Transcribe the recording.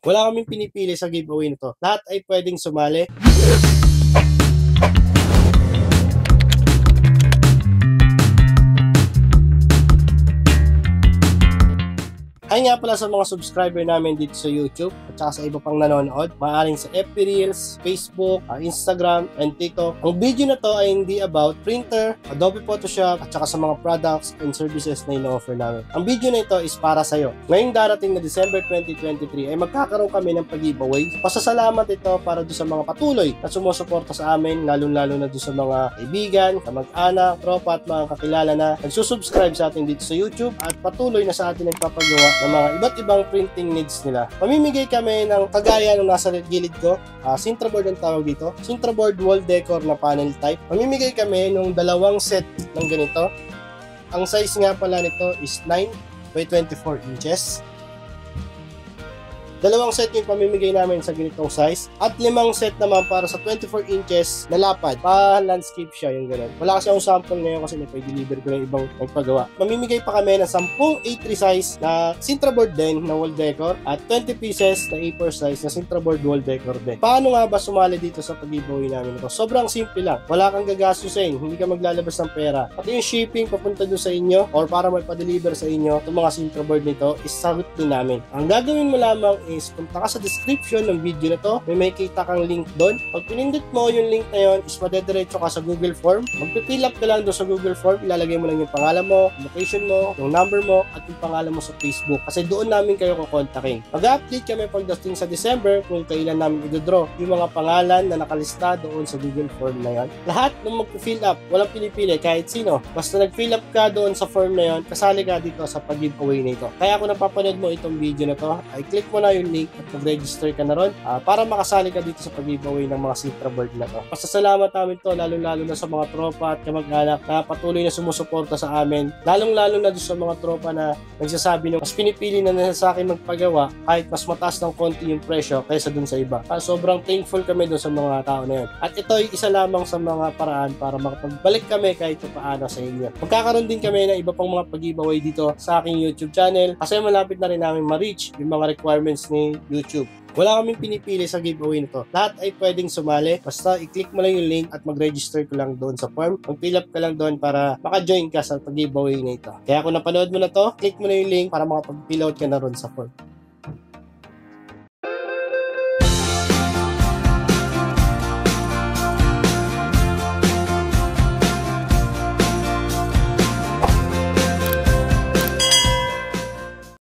Wala kaming pinipili sa giveaway nito. Lahat ay pwedeng sumali. Ay nga pala sa mga subscriber namin dito sa YouTube at saka sa iba pang nanonood, maaaring sa FB Reels, Facebook, Instagram, and TikTok. Ang video na to ay hindi about printer, Adobe Photoshop, at saka sa mga products and services na ino-offer namin. Ang video na ito is para sa'yo. Ngayong darating na December 2023 ay magkakaroon kami ng pag-giveaway. Pasasalamat ito para doon sa mga patuloy na sumusuporta sa amin, lalo-lalo na doon sa mga kaibigan, kamag-anak, tropa at mga kakilala na nagsusubscribe sa atin dito sa YouTube at patuloy na sa atin nagpapagawa ng mga iba't ibang printing needs nila. Mamimigay kami ng kagaya ng nasa gilid ko, Sintra board ang tawag dito, Sintra board wall decor na panel type. Mamimigay kami ng dalawang set ng ganito. Ang size nga pala nito is 9 by 24 inches. Dalawang set yung pamimigay namin sa ganitong size at 5 set naman para sa 24 inches na lapad. Pa-landscape siya yung gano'n. Wala kasi akong sample ngayon kasi napa-deliver ko ng ibang nagpagawa. Mamimigay pa kami ng 10 A3 size na Sintra board din na wall decor at 20 pieces na A4 size na Sintra board wall decor din. Paano nga ba sumali dito sa pag-giveaway namin ito? Sobrang simple lang. Wala kang gagastusin, hindi ka maglalabas ng pera. Pati yung shipping papunta doon sa inyo or para may pa-deliver sa inyo itong mga Sintra board nito is sagot din namin. Ang gagawin mo lamang is punta ka sa description ng video na to, may kita kang link doon. Pag pinindot mo yung link na yun, is madediretso ka sa Google Form. Magpifill up ka lang doon sa Google Form, ilalagay mo lang yung pangalan mo, location mo, yung number mo, at yung pangalan mo sa Facebook. Kasi doon namin kayo kukontakin. Mag-update kami pagdating sa December kung kailan namin i-draw yung mga pangalan na nakalista doon sa Google Form na yun. Lahat ng mag-fill up, walang pinipili, kahit sino. Basta nag-fill up ka doon sa form na yun, kasali ka dito sa pag-giveaway na ito. Kaya kung napapanood mo itong video na to, ay click mo na yung link at mag-register ka na ron para makasali ka dito sa pag-giveaway ng mga Sintra board na to. Pasasalamat namin to lalo-lalo na sa mga tropa at kamag-anak na patuloy na sumusuporta sa amin. Lalong-lalo na doon sa mga tropa na nagsasabi na mas pinipili na nila sa akin magpagawa kahit mas mataas ng konti yung presyo kaysa doon sa iba. Sobrang thankful kami doon sa mga tao na yun. At ito ay isa lamang sa mga paraan para makapagbalik kami kahit paano sa inyo. Magkakaroon din kami ng iba pang mga pag-giveaway dito sa aking YouTube channel kasi malapit na rin namin ma-reach yung mga requirements ni YouTube. Wala kaming pinipili sa giveaway nito. Lahat ay pwedeng sumali. Basta i-click mo lang yung link at mag-register ko lang doon sa form. Mag-fill up ka lang doon para maka-join ka sa pag-giveaway na ito. Kaya kung napanood mo na to, click mo na yung link para makapag-fill out ka na ron sa form.